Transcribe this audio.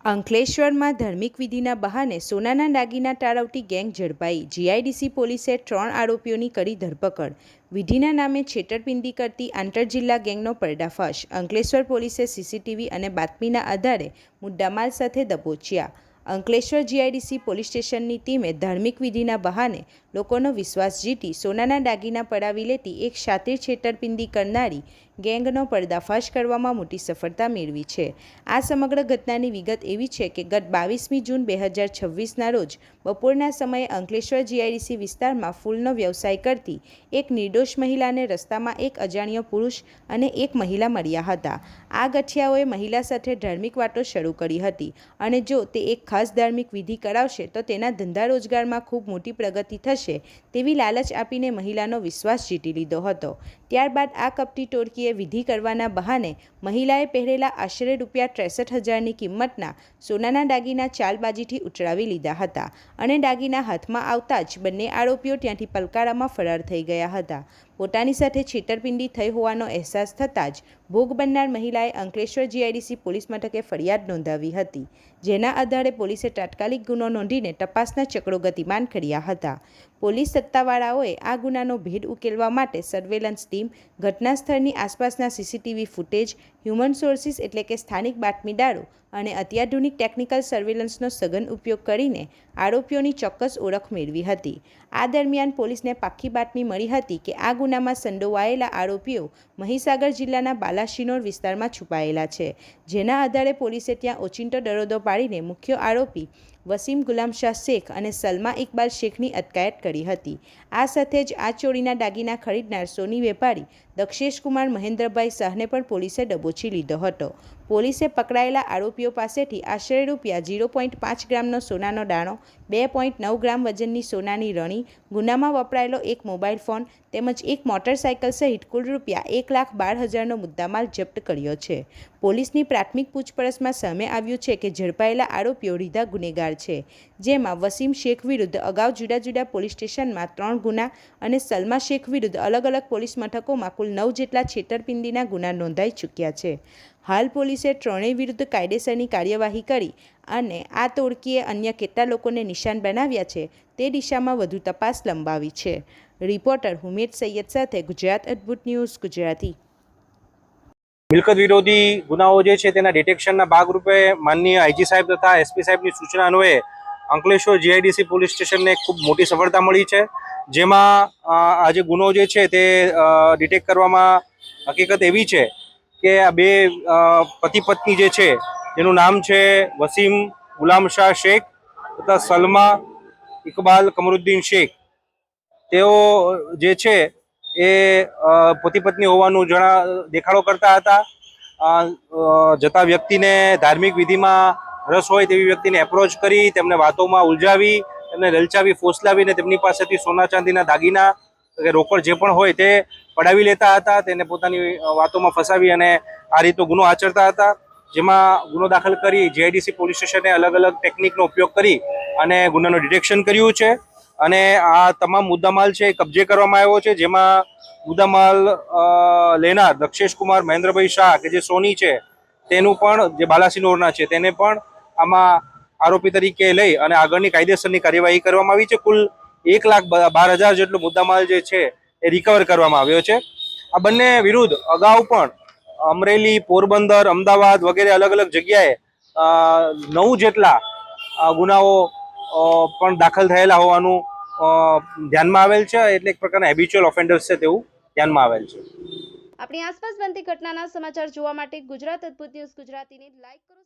અંકલેશ્વરમાં ધાર્મિક વિધિના બહાને સોનાના દાગીના ટાળવતી ગેંગ ઝડપાઈ। જીઆઈડીસી પોલીસે 3 આરોપીઓની કરી ધરપકડ। વિધિના નામે છેતરપિંડી કરતી આંતરજિલ્લા ગેંગનો પર્દાફાશ। અંકલેશ્વર પોલીસે સીસીટીવી અને બાતમીના આધારે મુદ્દામાલ સાથે દબોચ્યા। અંકલેશ્વર જીઆઈડીસી પોલીસ સ્ટેશનની ટીમે ધાર્મિક વિધિના બહાને લોકોનો વિશ્વાસ જીતી સોનાના દાગીના પડાવી લેતી એક શાતિર છેતરપિંડી કરનારી ગેંગનો પર્દાફાશ કરવામાં મોટી સફળતા મેળવી છે। આ સમગ્ર ઘટનાની વિગત એવી છે કે ગત 22મી જૂન 2026ના રોજ બપોરના સમયે અંકલેશ્વર જીઆઈડીસી વિસ્તારમાં ફૂલનો વ્યવસાય કરતી એક નિર્દોષ મહિલાને રસ્તામાં એક અજાણ્યો પુરુષ અને એક મહિલા મળ્યા હતા। આ ગઠિયાઓએ મહિલા સાથે ધાર્મિક વાતો શરૂ કરી હતી અને જો તે એક ખાસ ધાર્મિક વિધિ કરાવશે તો તેના ધંધા રોજગારમાં ખૂબ મોટી પ્રગતિ થશે તેવી લાલચ આપીને મહિલાનો વિશ્વાસ જીતી લીધો હતો। ત્યારબાદ આ કપટી ટોળકીએ વિધિ કરવાના બહાને મહિલાએ પહેરેલા આશરે ₹63,000ની કિંમતના સોનાના દાગીના ચાલબાજીથી ઉતરાવી લીધા હતા અને દાગીના હાથમાં આવતા જ બંને આરોપીઓ ત્યાંથી પલકારામાં ફરાર થઈ ગયા હતા। પોતાની સાથે છેતરપિંડી થઈ હોવાનો અહેસાસ થતાં જ ભોગ બનનાર મહિલાએ અંકલેશ્વર જીઆઈડીસી પોલીસ મથકે ફરિયાદ નોંધાવી હતી, જેના આધારે પોલીસે તાત્કાલિક ગુનો નોંધીને તપાસના ચક્રો ગતિમાન કર્યા હતા। પોલીસ સત્તાવાળાઓએ આ ગુનાનો ભેદ ઉકેલવા માટે સર્વેલન્સ ટીમ, ઘટના સ્થળની આસપાસના સીસીટીવી ફૂટેજ, હ્યુમન સોર્સિસ એટલે કે સ્થાનિક બાતમીદારો અને અત્યાધુનિક ટેકનિકલ સર્વેલન્સનો સઘન ઉપયોગ કરીને આરોપીઓની ચોક્કસ ઓળખ મેળવી હતી। આ દરમિયાન પોલીસને પાક્કી બાતમી મળી હતી કે આ ગુનામાં સંડોવાયેલા આરોપીઓ મહીસાગર જિલ્લાના બાલાશિનોર વિસ્તારમાં છુપાયેલા છે, જેના આધારે પોલીસે ત્યાં ઓચિંતો દરોડો પાડીને મુખ્ય આરોપી વસીમ ગુલામ શાહ શેખ અને સલમા ઇકબાલ શેખની અટકાયત કરી હતી। આ સાથે જ આ ચોરીના દાગીના ખરીદનાર સોની વેપારી દક્ષેશ કુમાર મહેન્દ્રભાઈ શાહને પણ પોલીસે દબોચી લીધો હતો। પોલીસે પકડાયેલા આરોપીઓ પાસેથી આશરે ₹0.5 ગ્રામનો સોનાનો દાણો, 2.9 ગ્રામ વજનની સોનાની રણી, ગુનામાં વપરાયેલો એક મોબાઈલ ફોન તેમજ એક મોટરસાયકલ સહિત કુલ ₹1,12,000નો મુદ્દામાલ જપ્ત કર્યો છે। પોલીસની પ્રાથમિક પૂછપરછમાં સામે આવ્યું છે કે ઝડપાયેલા આરોપીઓ રીઢા ગુનેગાર છે, જેમાં વસીમ શેખ વિરુદ્ધ અગાઉ જુદા જુદા પોલીસ સ્ટેશનમાં 3 ગુના અને સલમા શેખ વિરુદ્ધ અલગ અલગ પોલીસ મથકોમાં કુલ 9 જેટલા છેતરપિંડીના ગુના નોંધાઈ ચૂક્યા છે। હાલ પોલીસે ત્રણેય વિરુદ્ધ કાયદેસરની કાર્યવાહી કરી અને આ ટોળકીએ અન્ય કેટલા લોકોને નિશાન બનાવ્યા છે તે દિશામાં વધુ તપાસ લંબાવી છે। રિપોર્ટર હુમેદ સૈયદ સાથે ગુજરાત અદ્ભુત ન્યૂઝ ગુજરાતી। મિલકત વિરોધી ગુનાઓ જે છે તેના ડિટેક્શનના ભાગરૂપે માનનીય આઈજી સાહેબ તથા એસપી સાહેબની સૂચના અન્વયે અંકલેશ્વર જીઆઈડીસી પોલીસ સ્ટેશનને ખૂબ મોટી સફળતા મળી છે, જેમાં આ જે ગુનો જે છે તે ડિટેક્ટ કરવામાં હકીકત એવી છે કે આ બે પતિ પત્ની જે છે જેનું નામ છે વસીમ ગુલામ શાહ શેખ તથા સલમા ઇકબાલ કમરુદ્દીન શેખ, તેઓ જે છે એ પતિ પત્ની હોવાનું દેખાડો કરતા હતા। જતા વ્યક્તિને ધાર્મિક વિધિમાં રસ હોય તેવી વ્યક્તિને એપ્રોચ કરી તેમને વાતોમાં ઉલઝાવી, તેમને લલચાવી, ફોસલાવીને તેમની પાસેથી સોના ચાંદીના દાગીના કે રોકડ જે પણ હોય તે પડાવી લેતા હતા, તેને પોતાની વાતોમાં ફસાવી અને આ રીતનો ગુનો આચરતા હતા, જેમાં ગુનો દાખલ કરી જીઆઈડીસી પોલીસ સ્ટેશને અલગ અલગ ટેકનિકનો ઉપયોગ કરી અને ગુનાનું ડિટેક્શન કર્યું છે અને આ તમામ મુદ્દામાલ છે એ કબજે કરવામાં આવ્યો છે, જેમાં મુદ્દામાલ લેનાર દક્ષેશ કુમાર મહેન્દ્રભાઈ શાહ કે જે સોની છે તેનું પણ, જે બાલાસિનોરના છે, તેને પણ આમાં આરોપી તરીકે લઈ અને આગળની કાયદેસરની કાર્યવાહી કરવામાં આવી છે। કુલ 1,12,000 જેટલો મુદ્દામાલ જે છે એ રિકવર કરવામાં આવ્યો છે। આ બંને વિરુદ્ધ અગાઉ પણ અમરેલી, પોરબંદર, અમદાવાદ વગેરે અલગ અલગ જગ્યાએ 9 જેટલા ગુનાઓ પણ દાખલ થયેલા હોવાનું ધ્યાનમાં આવેલ છે, એટલે એક પ્રકારના હેબિચ્યુઅલ ઓફેન્ડર્સ છે તેવું ધ્યાનમાં આવેલ છે। આપણી આસપાસ બનતી ઘટનાના સમાચાર જોવા માટે ગુજરાત અદ્ભુત ન્યૂઝ ગુજરાતીને લાઈક કરો।